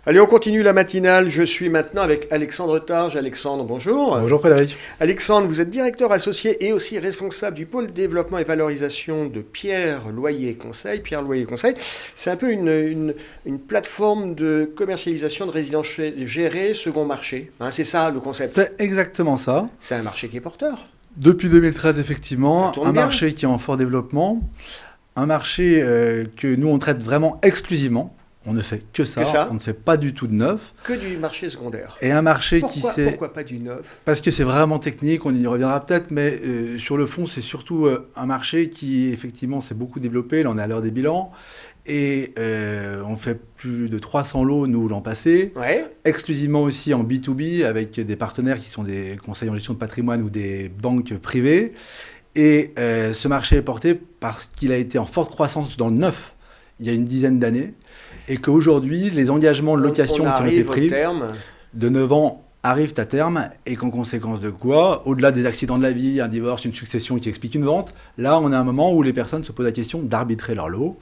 Allez, on continue la matinale. Je suis maintenant avec Alexandre Targe. Alexandre, bonjour. Bonjour Frédéric. Alexandre, vous êtes directeur associé et aussi responsable du pôle développement et valorisation de Pierre Loyer Conseil. Pierre Loyer Conseil, c'est un peu une plateforme de commercialisation de résidences gérées second marché. Hein, c'est ça le concept. C'est exactement ça. C'est un marché qui est porteur. Depuis 2013, effectivement, Ça tourne un bien. marché qui est en fort développement, un marché que nous on traite vraiment exclusivement. On ne fait que ça, on ne fait pas du tout de neuf. Que du marché secondaire. Et un marché Pourquoi pas du neuf? Parce que c'est vraiment technique, on y reviendra peut-être, mais sur le fond, c'est surtout un marché qui, effectivement, s'est beaucoup développé. Là, on est à l'heure des bilans. Et on fait plus de 300 lots, nous, l'an passé. Ouais. Exclusivement aussi en B2B, avec des partenaires qui sont des conseils en gestion de patrimoine ou des banques privées. Et ce marché est porté parce qu'il a été en forte croissance dans le neuf, il y a une dizaine d'années. Et qu'aujourd'hui, les engagements de location qui ont été pris de 9 ans arrivent à terme, et qu'en conséquence de quoi, au-delà des accidents de la vie, un divorce, une succession qui explique une vente, là, on a un moment où les personnes se posent la question d'arbitrer leur lot.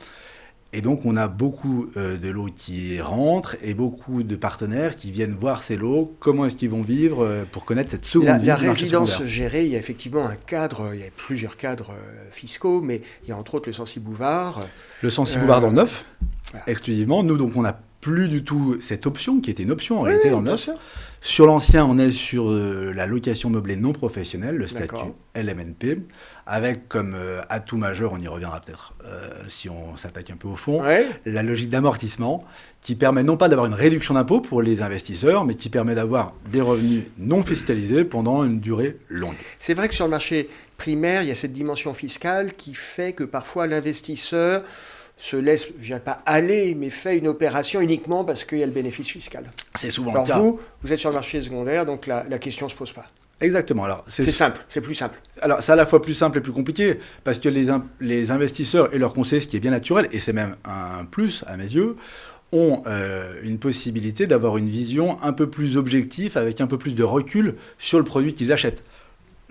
Et donc, on a beaucoup de lots qui rentrent et beaucoup de partenaires qui viennent voir ces lots, comment est-ce qu'ils vont vivre pour connaître cette seconde vie. La résidence gérée, il y a effectivement un cadre, il y a plusieurs cadres fiscaux, mais il y a entre autres le Censi-Bouvard. Le Censi-Bouvard dans le neuf, voilà. exclusivement. Nous, donc, on n'a plus du tout cette option, qui était une option en réalité dans le neuf. Sûr. Sur l'ancien, on est sur la location meublée non professionnelle, le statut LMNP, avec comme atout majeur, on y reviendra peut-être si on s'attaque un peu au fond, la logique d'amortissement, qui permet non pas d'avoir une réduction d'impôt pour les investisseurs, mais qui permet d'avoir des revenus non fiscalisés pendant une durée longue. C'est vrai que sur le marché primaire, il y a cette dimension fiscale qui fait que parfois l'investisseur se laisse, je dirais pas aller, mais fait une opération uniquement parce qu'il y a le bénéfice fiscal. C'est souvent Alors le cas. vous êtes sur le marché secondaire, donc la question ne se pose pas. Exactement. Alors, c'est simple, c'est plus simple. Alors, c'est à la fois plus simple et plus compliqué, parce que les investisseurs et leurs conseillers, ce qui est bien naturel, et c'est même un plus à mes yeux, ont une possibilité d'avoir une vision un peu plus objective, avec un peu plus de recul sur le produit qu'ils achètent.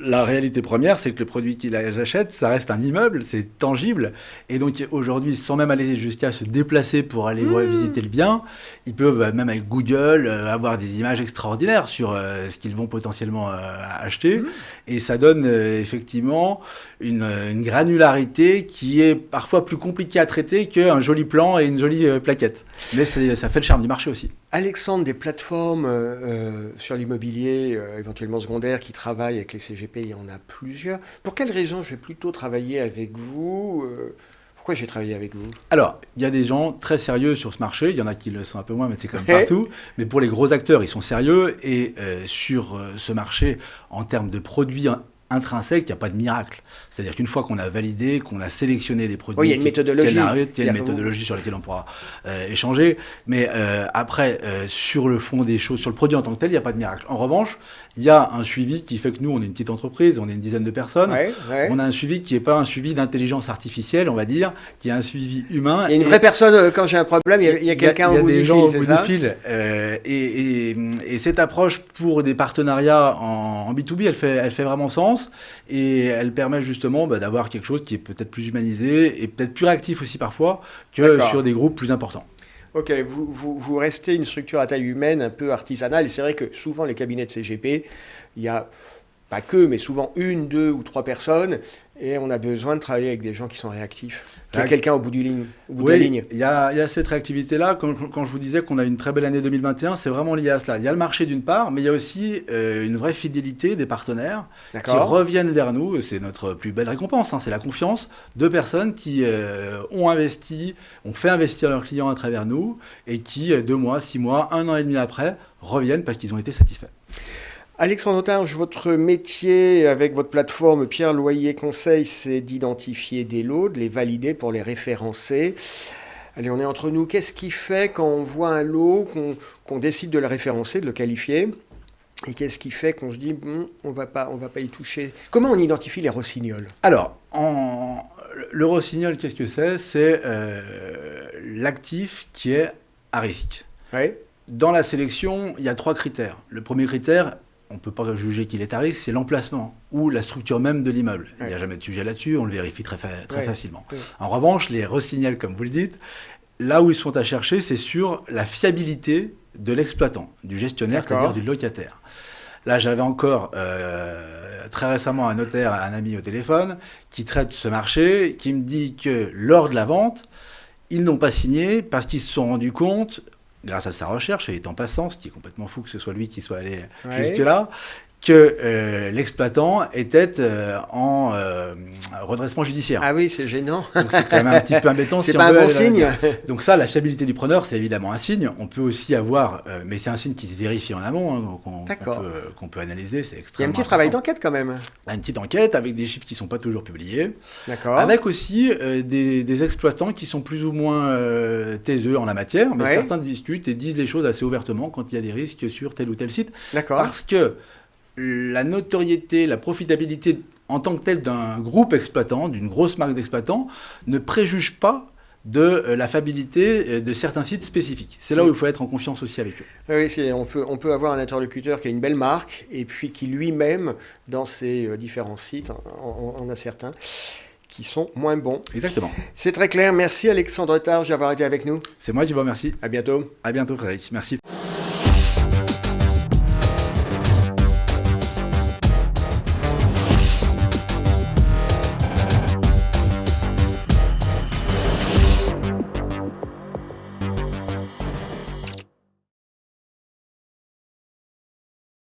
La réalité première, c'est que le produit qu'ils achètent, ça reste un immeuble, c'est tangible. Et donc aujourd'hui, sans même aller jusqu'à se déplacer pour aller visiter le bien, ils peuvent, même avec Google, avoir des images extraordinaires sur ce qu'ils vont potentiellement acheter. Et ça donne effectivement une granularité qui est parfois plus compliquée à traiter qu'un joli plan et une jolie plaquette. Mais ça fait le charme du marché aussi. Alexandre, des plateformes sur l'immobilier, éventuellement secondaire, qui travaillent avec les CGP, il y en a plusieurs. Pour quelles raisons je vais plutôt travailler avec vous Pourquoi j'ai travaillé avec vous? Alors, il y a des gens très sérieux sur ce marché. Il y en a qui le sont un peu moins, mais c'est comme partout. Mais pour les gros acteurs, ils sont sérieux. Et sur ce marché, en termes de produits intrinsèques, il n'y a pas de miracle. C'est-à-dire qu'une fois qu'on a validé, qu'on a sélectionné des produits, il y a une méthodologie. Il y a une méthodologie sur laquelle on pourra échanger. Mais après, sur le fond des choses, sur le produit en tant que tel, il n'y a pas de miracle. En revanche, il y a un suivi qui fait que nous, on est une petite entreprise, on est une dizaine de personnes. On a un suivi qui n'est pas un suivi d'intelligence artificielle, on va dire, qui est un suivi humain. Il y a une vraie personne, quand j'ai un problème, il y a quelqu'un au bout du fil. Il y a des gens au bout du fil. Et cette approche pour des partenariats en B2B, elle fait vraiment sens. Et elle permet justement d'avoir quelque chose qui est peut-être plus humanisé et peut-être plus réactif aussi parfois que sur des groupes plus importants. Ok, vous restez une structure à taille humaine un peu artisanale, et c'est vrai que souvent les cabinets de CGP, il y a pas que, mais souvent une, deux ou trois personnes, et on a besoin de travailler avec des gens qui sont réactifs, qu'il y a quelqu'un au bout de la ligne. Il y a cette réactivité-là. Quand je vous disais qu'on a une très belle année 2021, c'est vraiment lié à cela. Il y a le marché d'une part, mais il y a aussi une vraie fidélité des partenaires qui reviennent vers nous. C'est notre plus belle récompense, c'est la confiance de personnes qui ont investi, ont fait investir leurs clients à travers nous, et qui, 2 mois, 6 mois, 1 an et demi après, reviennent parce qu'ils ont été satisfaits. Alexandre Targe, votre métier avec votre plateforme Pierre Loyer Conseil, c'est d'identifier des lots, de les valider pour les référencer. Allez, on est entre nous. Qu'est-ce qui fait quand on voit un lot, qu'on décide de le référencer, de le qualifier? Et qu'est-ce qui fait qu'on se dit, on va pas y toucher? Comment on identifie les rossignols? Alors, le rossignol, qu'est-ce que c'est? C'est l'actif qui est à risque. Oui. Dans la sélection, il y a 3 critères. Le premier critère, on ne peut pas juger qu'il est à risque, c'est l'emplacement ou la structure même de l'immeuble. Il n'y a jamais de sujet là-dessus, on le vérifie très facilement. En revanche, les rossignels, comme vous le dites, Là où ils sont à chercher, c'est sur la fiabilité de l'exploitant, du gestionnaire, c'est-à-dire du locataire. Là, j'avais encore très récemment un notaire, un ami au téléphone, qui traite ce marché, qui me dit que lors de la vente, ils n'ont pas signé parce qu'ils se sont rendus compte, grâce à sa recherche, et en passant, ce qui est complètement fou que ce soit lui qui soit allé jusque-là, que l'exploitant était en redressement judiciaire. Ah oui, c'est gênant. Donc c'est quand même un petit peu embêtant. C'est pas un bon signe. Donc ça, la fiabilité du preneur, c'est évidemment un signe. On peut aussi avoir, mais c'est un signe qui se vérifie en amont, hein, qu'on peut analyser. C'est extrêmement. Il y a un petit travail d'enquête quand même. Une petite enquête avec des chiffres qui ne sont pas toujours publiés. D'accord. Avec aussi des exploitants qui sont plus ou moins taiseux en la matière, mais certains discutent et disent les choses assez ouvertement quand il y a des risques sur tel ou tel site. D'accord. Parce que la notoriété, la profitabilité en tant que telle d'un groupe exploitant, d'une grosse marque d'exploitants, ne préjuge pas de la fiabilité de certains sites spécifiques. C'est là où il faut être en confiance aussi avec eux. Oui, on peut avoir un interlocuteur qui a une belle marque et puis qui lui-même, dans ses différents sites, on a certains qui sont moins bons. Exactement. C'est très clair. Merci Alexandre Targe d'avoir été avec nous. C'est moi qui vous remercie. À bientôt. À bientôt Frédéric. Merci.